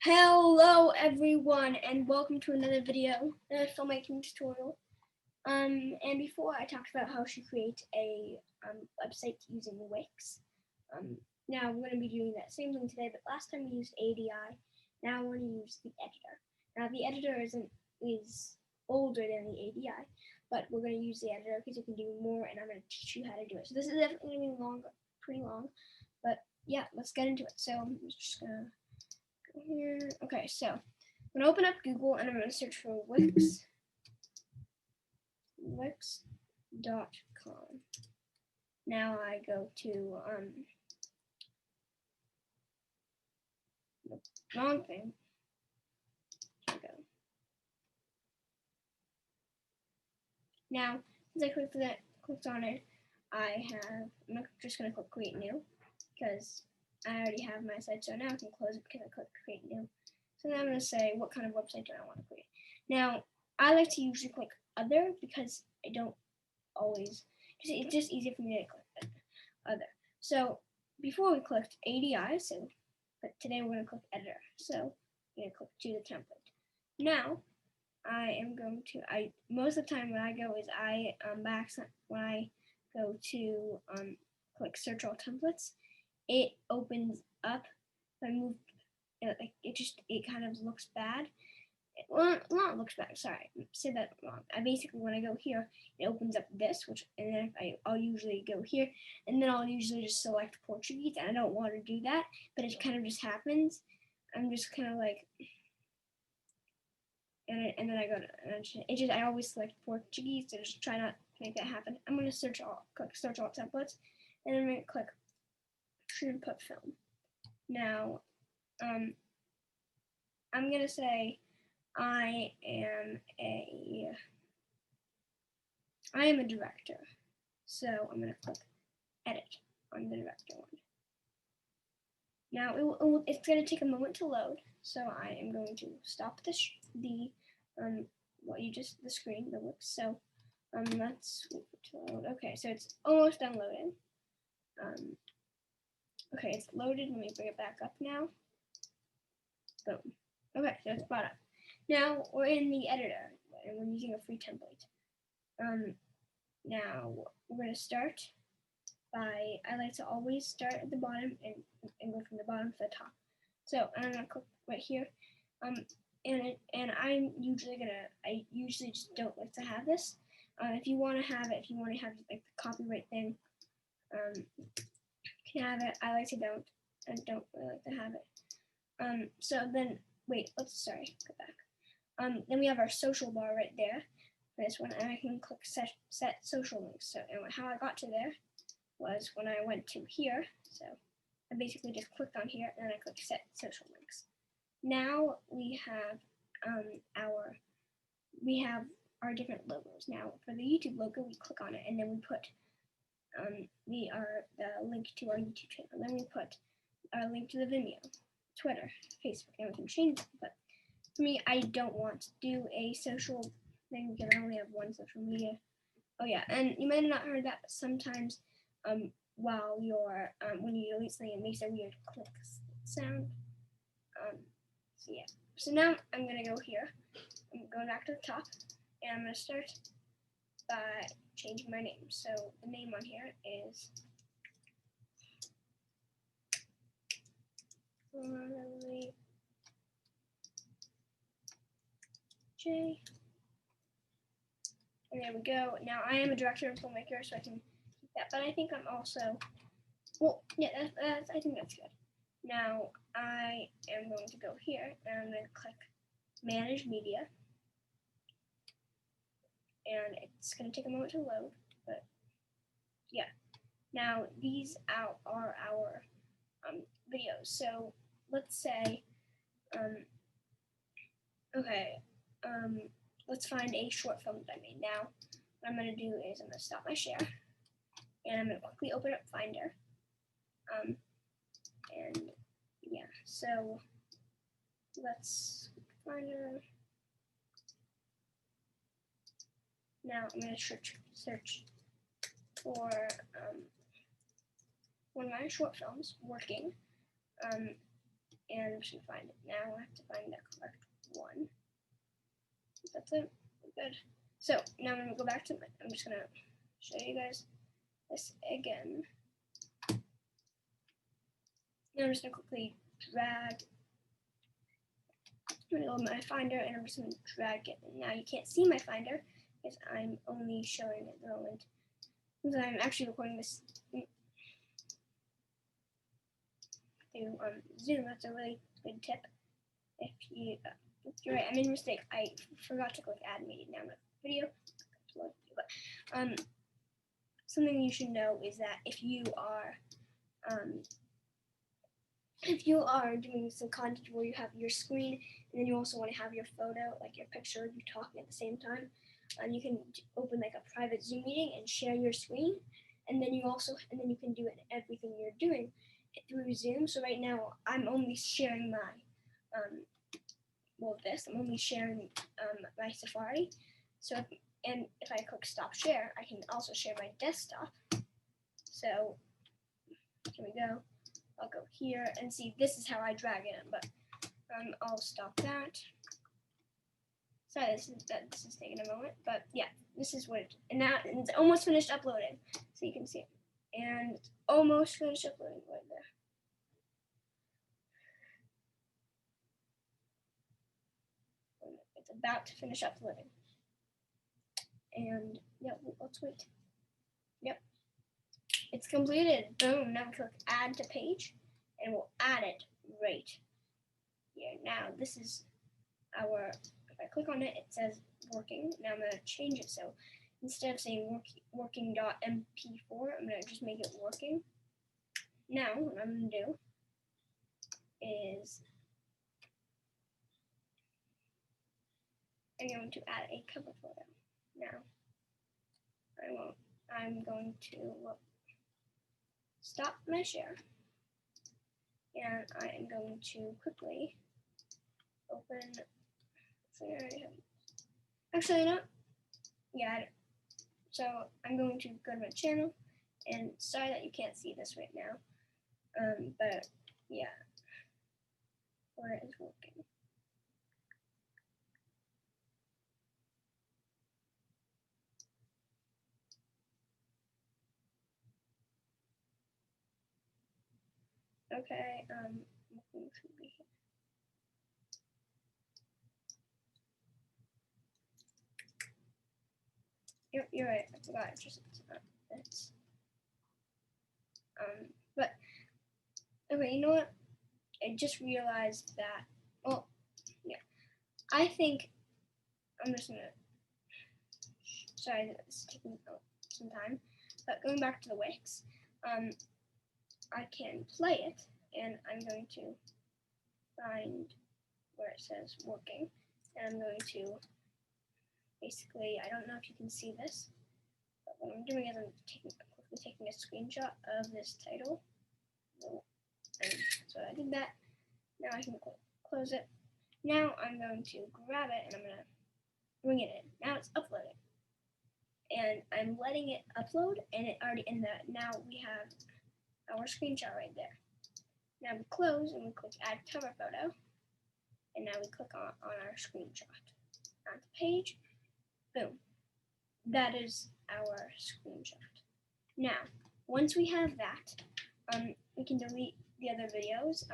Hello everyone and welcome to another video, another filmmaking tutorial. And before I talked about how to create a website using Wix. Now we're going to be doing that same thing today, but last time we used ADI. Now we're going to use the editor. Now the editor is older than the ADI, but we're going to use the editor because it can do more, and I'm going to teach you how to do it. So this is definitely going to be pretty long, but yeah, let's get into it. So I'm just going to here. Okay, so I'm gonna open up Google and I'm gonna search for Wix.com. Now I go to the wrong thing. Here we go. Now, since I clicked on it, I'm just gonna click Create New because I already have my site, so now I can close it because I clicked Create New. So now I'm going to say what kind of website do I want to create. Now, I like to usually click Other because I don't always, it's just easier for me to click Other. So before we clicked ADI, but today we're going to click Editor. So I'm going to click to the template. Now, most of the time when I go is when I go to click Search All Templates, it opens up. If I move, it kind of looks bad. Well, not looks bad. Sorry, I said that wrong. I basically, when I go here, it opens up this, and then I'll usually go here, and then I'll usually just select Portuguese, and I don't want to do that, but it kind of just happens. I'm just kind of like, and then I go to, I always select Portuguese, so just try not to make that happen. I'm gonna click Search All Templates, and then I'm gonna click Input Film. Now, I'm gonna say I am a director, so I'm gonna click Edit on the director one. Now it's gonna take a moment to load, so I am going to stop the screen, the Wix. So let's wait to load. Okay, so it's almost done loading. Okay, it's loaded. Let me bring it back up now. Boom. Okay, so it's brought up. Now we're in the editor, and we're using a free template. Now we're going to start by, I like to always start at the bottom and go from the bottom to the top. So I'm going to click right here. And I usually just don't like to have this. If you want to have like the copyright thing, you can have it. I don't really like to have it. So then, wait, go back. Then we have our social bar right there. This one, and I can click set social links. So, and how I got to there was when I went to here. So I basically just clicked on here, and then I clicked set social links. Now we have our different logos. Now for the YouTube logo, we click on it, and then we put the link to our YouTube channel. Then we put our link to the Vimeo, Twitter, Facebook, and we can change it. But for me, I don't want to do a social thing because I only have one social media. Oh yeah, and you might have not heard that, but sometimes while you're when you delete something, it makes a weird click sound. So yeah. So now I'm gonna go here. I'm going back to the top, and I'm gonna start by changing my name. So the name on here is Harley J. And there we go. Now I am a director and filmmaker, so I can keep that. But I think I'm also, well, yeah, I think that's good. Now I am going to go here, and I'm going to click Manage Media. And it's going to take a moment to load, but yeah. Now these are our videos. So let's say, let's find a short film that I made. Now what I'm going to do is I'm going to stop my share, and I'm going to quickly open up Finder. And yeah, so let's Finder. Now I'm going to search for one of my short films, Working, and I'm just gonna find it. Now I have to find the correct one. That's it. We're good. So now I'm gonna go back to my, I'm just gonna show you guys this again. Now I'm just gonna quickly drag. I'm gonna go to my Finder and I'm just gonna drag it. And now you can't see my Finder because I'm only showing at the moment. Because I'm actually recording this through Zoom. That's a really good tip. If you're right, I made a mistake. I forgot to click add media. Now I'm gonna video. But something you should know is that if you are doing some content where you have your screen and then you also want to have your photo, like your picture of you talking at the same time, you can open like a private Zoom meeting and share your screen, and then you can do it in everything you're doing through Zoom. So right now I'm only sharing my I'm only sharing my Safari. So if I click stop share, I can also share my desktop. So here we go. I'll go here and see, this is how I drag it in, but I'll stop that. Sorry, this is taking a moment, but yeah, this is what and now it's almost finished uploading, so you can see it. And it's almost finished uploading right there. It's about to finish uploading. And yeah, let's wait. Yep. It's completed. Boom. Now click add to page and we'll add it right here. Now this is our, if I click on it, it says working. Now I'm going to change it. So instead of saying working.mp4, I'm going to just make it working. Now what I'm going to do is I'm going to add a cover photo. Now I'm going to stop my share, and I am going to quickly open. Actually, no. Yeah. So I'm going to go to my channel, and sorry that you can't see this right now. But yeah, where it is working. Okay. Looking to be here. You're right. I forgot. It's but okay. You know what? I just realized that. Well, yeah. I think I'm just gonna. Sorry, this is taking some time. But going back to the Wix, I can play it, and I'm going to find where it says working, and I'm going to basically, I don't know if you can see this, but what I'm doing is I'm quickly taking a screenshot of this title. And so I did that. Now I can close it. Now I'm going to grab it and I'm going to bring it in. Now it's uploading. And I'm letting it upload, and it already in that. Now we have our screenshot right there. Now we close and we click add cover photo, and now we click on our screenshot. On the page, boom. That is our screenshot. Now, once we have that, we can delete the other videos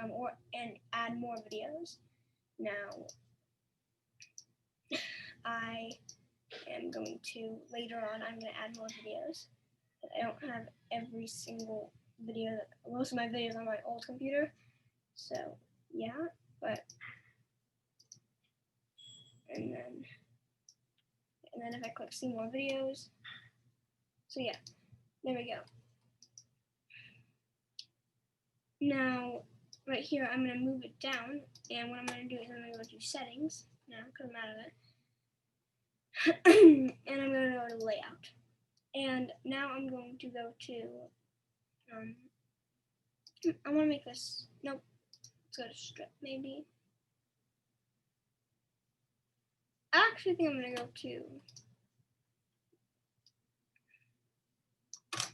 and add more videos. Now, I am going to, later on, I'm going to add more videos. But I don't have every single video, most of my videos on my old computer. So, yeah, but, and then if I click see more videos, so yeah, there we go. Now, right here, I'm going to move it down, and what I'm going to do is I'm going to go to settings now, because I'm out of it, and I'm going to go to layout. And now I'm going to go to, I want to make this, nope, let's go to strip maybe. I actually think I'm going to go to, let's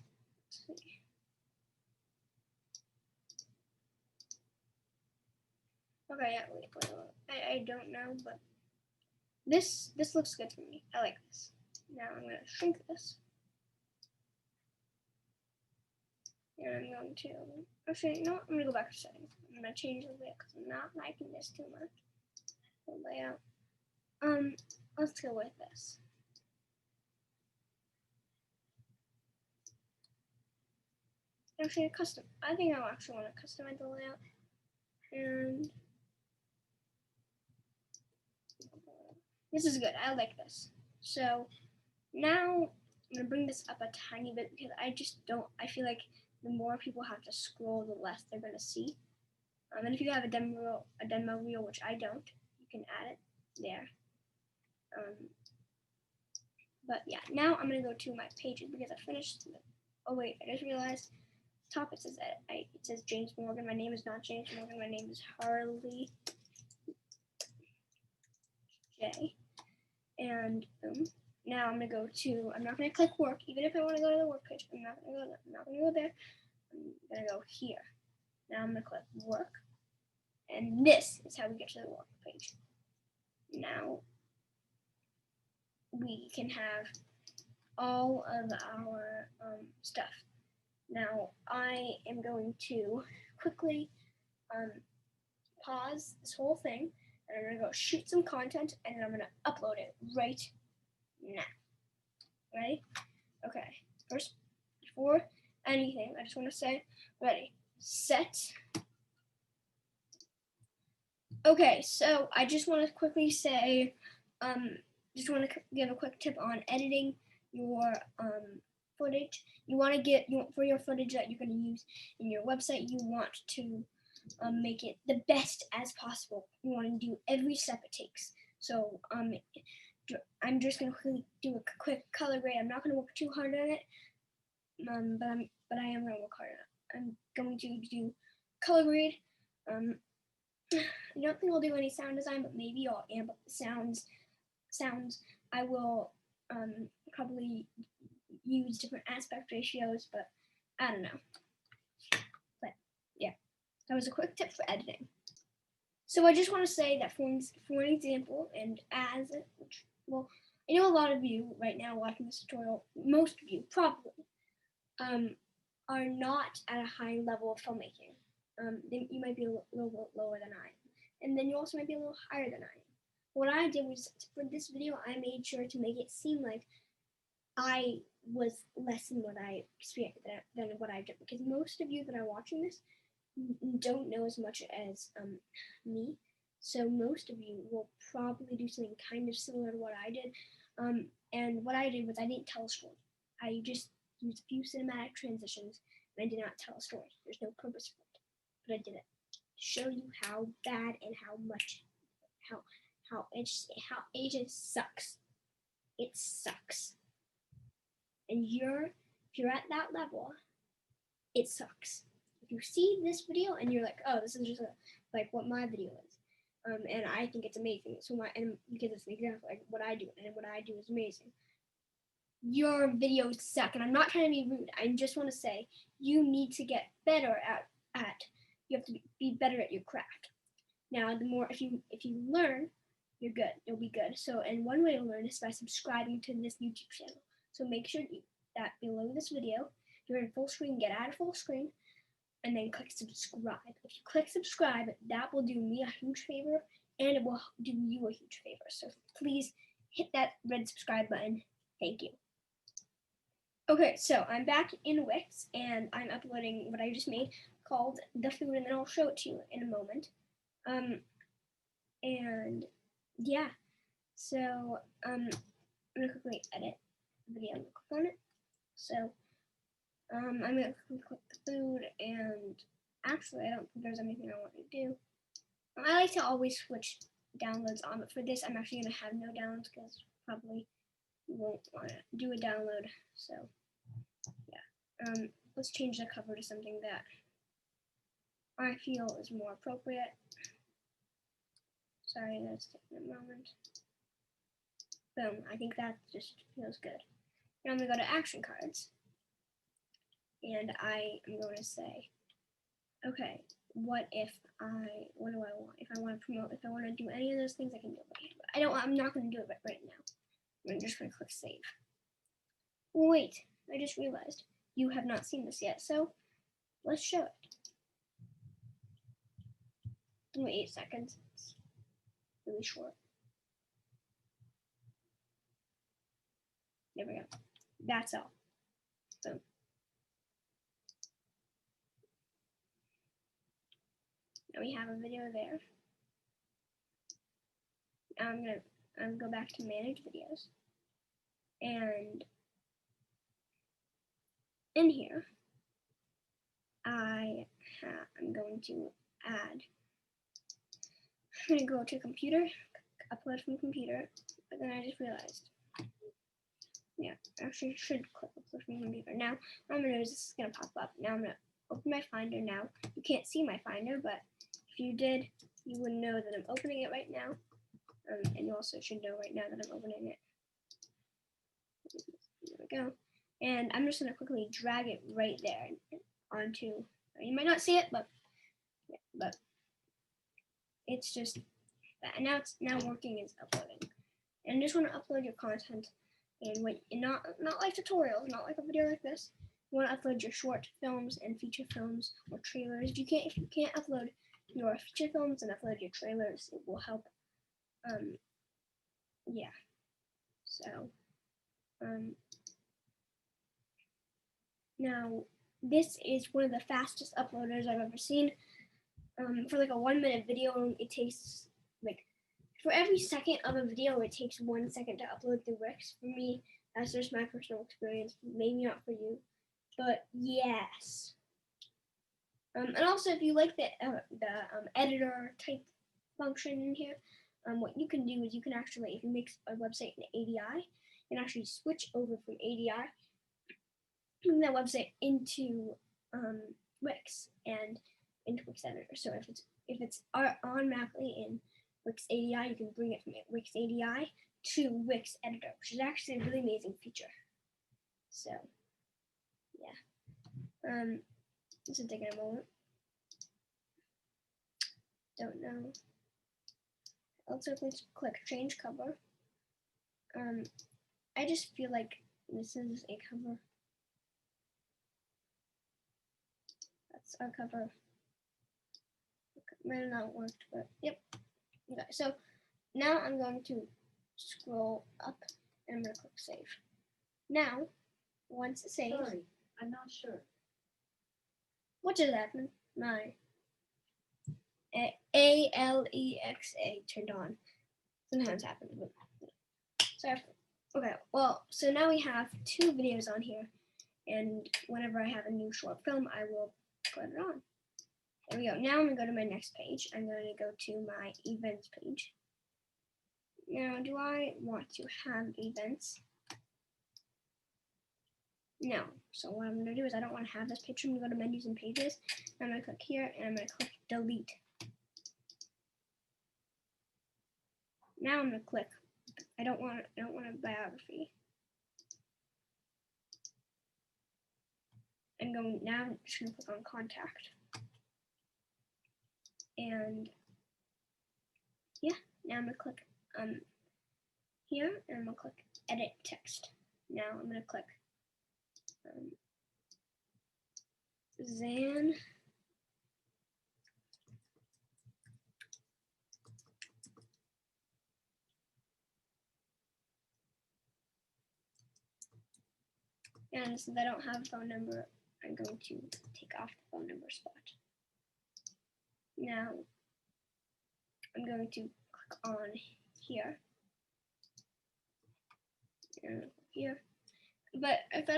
see. Okay, yeah, wait. I don't know, but this looks good for me. I like this. Now I'm gonna shrink this. And I'm going to, actually, you know what? I'm gonna go back to settings. I'm gonna change the layout because I'm not liking this too much. The layout. Let's go with this. Actually, custom. I think I'll actually want to customize the layout. And this is good. I like this. So now I'm gonna bring this up a tiny bit because I feel like the more people have to scroll, the less they're gonna see. And if you have a demo reel, which I don't, you can add it there. But yeah, now I'm gonna go to my pages because I finished. Oh wait, I just realized. Top it says it says James Morgan. My name is not James Morgan. My name is Harley J. And now I'm gonna go to. I'm not gonna click work, even if I want to go to the work page. I'm not gonna go there. I'm gonna go here. Now I'm gonna click work, and this is how we get to the work page. Now we can have all of our stuff. Now I am going to quickly pause this whole thing, and I'm gonna go shoot some content, and then I'm gonna upload it right now. Ready? Okay. First, before anything, I just want to say, ready, set. Okay, so I just want to quickly say, just want to give a quick tip on editing your footage. You want to get for your footage that you're going to use in your website. You want to make it the best as possible. You want to do every step it takes. So I'm just going to do a quick color grade. I'm not going to work too hard on it, but I am going to work hard on it. I'm going to do color grade. I don't think I'll do any sound design, but maybe I'll amp up the sounds. I will probably use different aspect ratios, but I don't know. But yeah, that was a quick tip for editing. So I just want to say that for an example, and well, I know a lot of you right now watching this tutorial, most of you probably, are not at a high level of filmmaking. You might be a little bit lower than I am. And then you also might be a little higher than I am. What I did was, for this video, I made sure to make it seem like I was less than what I experienced than what I've done. Because most of you that are watching this don't know as much as me. So most of you will probably do something kind of similar to what I did. And what I did was I didn't tell a story. I just used a few cinematic transitions, and I did not tell a story. There's no purpose for it, but I did it to show you how bad and how it just sucks. It sucks. And if you're at that level, it sucks. If you see this video and you're like, oh, this is just like what my video is, and I think it's amazing. So because it's an example, like what I do, and what I do is amazing. Your videos suck, and I'm not trying to be rude. I just want to say you need to get better at you have to be better at your craft. Now, the more if you learn, you're good. You'll be good. So, and one way to learn is by subscribing to this YouTube channel. So make sure that below this video, you're in full screen. Get out of full screen, and then click subscribe. If you click subscribe, that will do me a huge favor, and it will do you a huge favor. So please hit that red subscribe button. Thank you. Okay, so I'm back in Wix, and I'm uploading what I just made called The Food, and then I'll show it to you in a moment. And yeah, so I'm gonna quickly edit the video and click on it. So I'm gonna click the food, and actually I don't think there's anything I want to do. I like to always switch downloads on, but for this I'm actually gonna have no downloads because probably you won't want to do a download. So yeah, let's change the cover to something that I feel is more appropriate. Sorry, that's taking a moment. Boom, I think that just feels good. Now I'm going to go to action cards. And I am going to say, okay, what do I want? If I want to promote, if I want to do any of those things, I can do it. But I'm not going to do it right now. I'm just going to click save. Wait, I just realized you have not seen this yet, so let's show it. Only 8 seconds. It's really short. There we go. That's all. Boom. Now we have a video there. Now I'm gonna go back to manage videos, and in here I'm going to add. I'm gonna go to computer, upload from computer, but then I just realized. Yeah, actually should click upload from computer. Now what I'm gonna do is this is gonna pop up. Now I'm gonna open my Finder. Now you can't see my Finder, but if you did, you would know that I'm opening it right now. And you also should know right now that I'm opening it. There we go. And I'm just gonna quickly drag it right there onto. You might not see it, but yeah, but it's just that. And now it's working. It's uploading. And you just want to upload your content. And not like tutorials, not like a video like this. You want to upload your short films and feature films or trailers. If you can't upload your feature films and upload your trailers, it will help. Yeah. So, now this is one of the fastest uploaders I've ever seen. For like a 1-minute video, it takes like, for every second of a video, it takes 1 second to upload the Wix. For me, that's just my personal experience. Maybe not for you, but yes. And also, if you like the editor type function in here, what you can do is you can actually, if you make a website in ADI, you can actually switch over from ADI, bring that website into Wix and into Wix Editor. So if it's automatically in Wix ADI, you can bring it from Wix ADI to Wix Editor, which is actually a really amazing feature. So, yeah. This will take a moment. Don't know. Also, please click change cover. I just feel like this is a cover. That's our cover. Might have not worked, but yep. Okay, so now I'm going to scroll up and I'm going to click save. Now, once it saves. Sorry, I'm not sure. What just happened? My Alexa turned on. Sometimes happens, but sorry. Okay, well, so now we have 2 videos on here, and whenever I have a new short film, I will put it on. There we go. Now I'm going to go to my next page. I'm going to go to my events page. Now, do I want to have events? No. So what I'm going to do is I don't want to have this page. I'm going to go to menus and pages. I'm going to click here, and I'm going to click delete. Now I'm going to click. I don't want a biography. I'm just going to click on contact. And yeah, now I'm going to click here, and I'm going to click edit text. Now I'm going to click Zan. And since I don't have a phone number, I'm going to take off the phone number spot. Now I'm going to click on here. And here. But if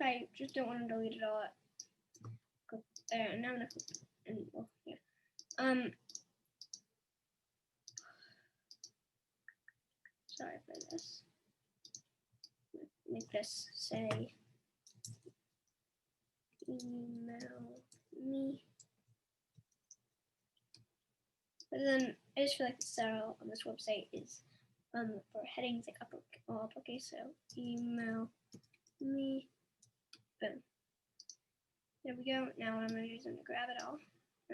I just don't want to delete it all, click there. And now I'm gonna click and well, yeah. Sorry for this. Make this say email me. But then I just feel like the style on this website is for headings like uppercase, so email me. Boom. There we go. Now what I'm going to do is I'm going to grab it all.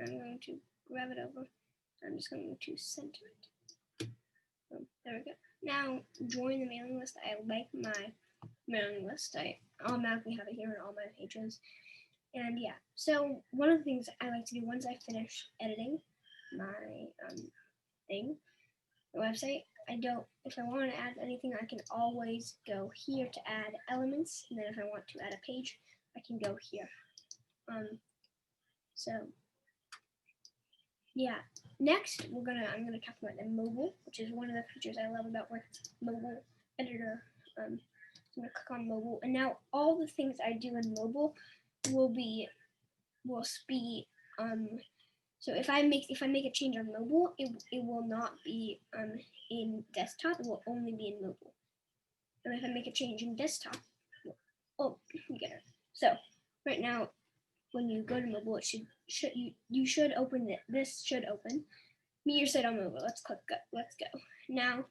I'm going to grab it over. I'm just going to center it. There we go. Now join the mailing list. I like my mailing list. I automatically have it here on all my pages. And yeah, so one of the things I like to do once I finish editing my thing, the website, if I want to add anything, I can always go here to add elements, and then if I want to add a page, I can go here. So yeah, next I'm gonna talk about the mobile, which is one of the features I love about Work's mobile editor. I'm gonna click on mobile, and now all the things I do in mobile will speed. So if I make a change on mobile, it will not be in desktop. It will only be in mobile. And if I make a change in desktop, you get it. So right now, when you go to mobile, it you should open it. This should open. Meet your site on mobile. Let's click go. Let's go. Now,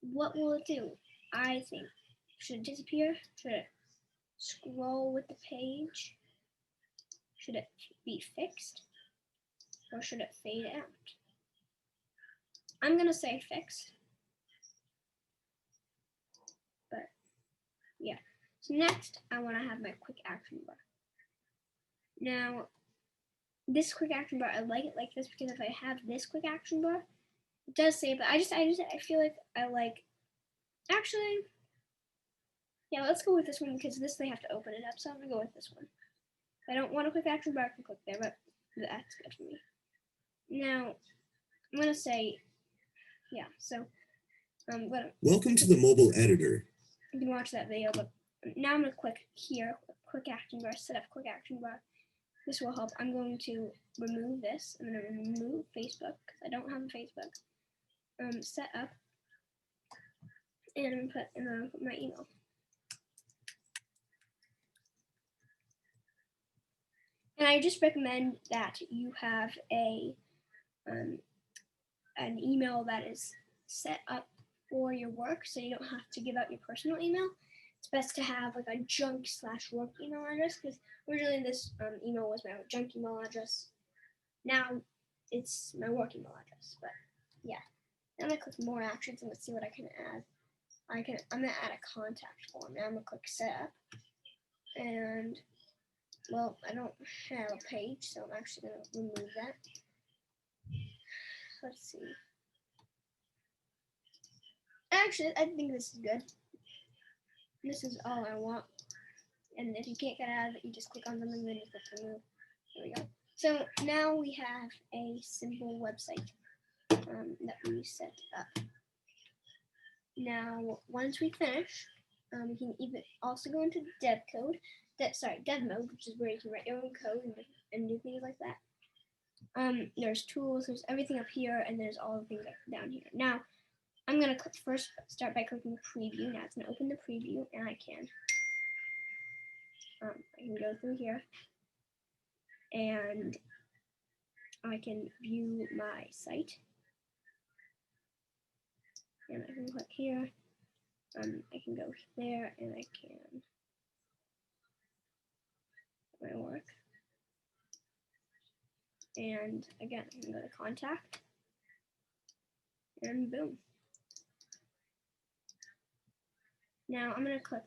what will it do? I think should it disappear? Should it scroll with the page? Should it be fixed? Or should it fade out? I'm gonna say fixed. But yeah. So next I wanna have my quick action bar. Now this quick action bar, I like it like this because if I have this quick action bar, it does say, but I feel like I like, actually, yeah, let's go with this one because this they have to open it up, so I'm gonna go with this one. If I don't want a quick action bar, I can click there, but that's good for me. Now, I'm gonna say, yeah, so, welcome to the mobile editor. You can watch that video, but now I'm gonna click here, quick action bar, set up quick action bar. This will help. I'm going to remove this. I'm going to remove Facebook because I don't have a Facebook. Set up, and I'm going to put my email. And I just recommend that you have an email that is set up for your work, so you don't have to give out your personal email. It's best to have like a junk/work email address because originally this email was my junk email address. Now it's my work email address, but yeah. Now I'm gonna click more actions and let's see what I can add. I'm gonna add a contact form. Now I'm gonna click set up, and well, I don't have a page, so I'm actually gonna remove that. Let's see. Actually, I think this is good. This is all I want. And if you can't get out of it, you just click on something and then you click remove. There we go. So now we have a simple website that we set up. Now, once we finish, we can even also go into dev mode, which is where you can write your own code and do things like that. There's tools, there's everything up here, and there's all the things down here. Now, I'm gonna start by clicking preview. Now it's gonna open the preview, and I can go through here, and I can view my site, and I can click here. I can go there, and I can my work, and again, I can go to contact, and boom. Now I'm gonna click.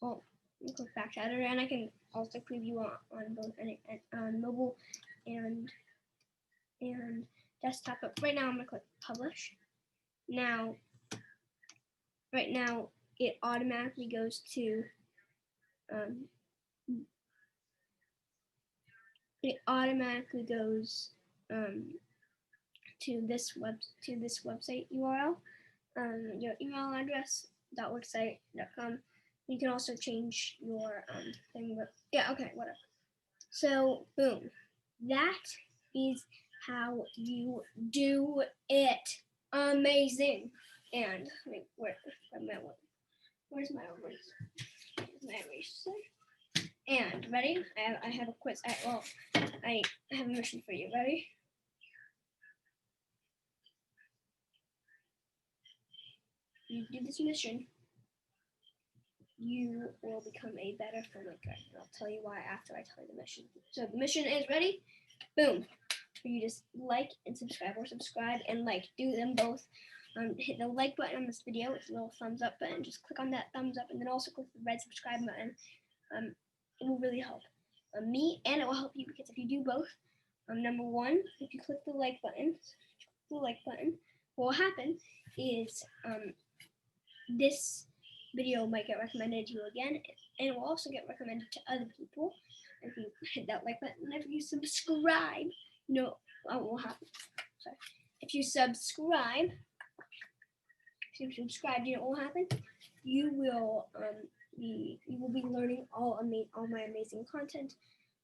Well, I'm gonna click back to editor, and I can also preview on both mobile and desktop. But right now I'm gonna click publish. Now, right now it automatically goes to to this website URL, your email address .worksite.com. You can also change your thing, but yeah, okay, whatever. So boom, that is how you do it. Amazing. And where's my erase? My eraser. And ready? I have a quiz. I have a mission for you. Ready? You do this mission. you will become a better filmmaker. And I'll tell you why after I tell you the mission. So the mission is ready. Boom. You just like and subscribe, or subscribe and like. Do them both. Hit the like button on this video. It's a little thumbs up button. Just click on that thumbs up, and then also click the red subscribe button. It will really help me, and it will help you, because if you do both, number one, if you click the like button, what will happen is this video might get recommended to you again, and it will also get recommended to other people. If you hit that like button, if you subscribe, you know what will happen. Sorry. If you subscribe, you know what will happen. You will be learning all my amazing content.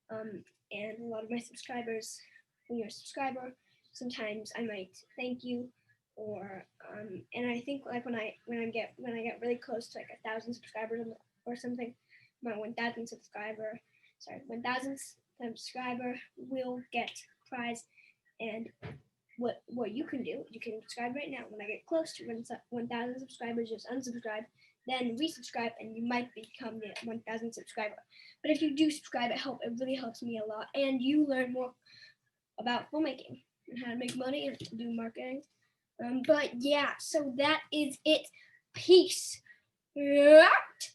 And a lot of my subscribers, when you're a subscriber, sometimes I might thank you, or and I think like when I get really close to like 1,000 subscribers or something, my 1,000th subscriber will get a prize. And what you can do, you can subscribe right now. When I get close to 1,000 subscribers, just unsubscribe, then resubscribe, and you might become the 1,000th subscriber. But if you do subscribe, it really helps me a lot, and you learn more about filmmaking and how to make money and do marketing. But yeah, so that is it. Peace out.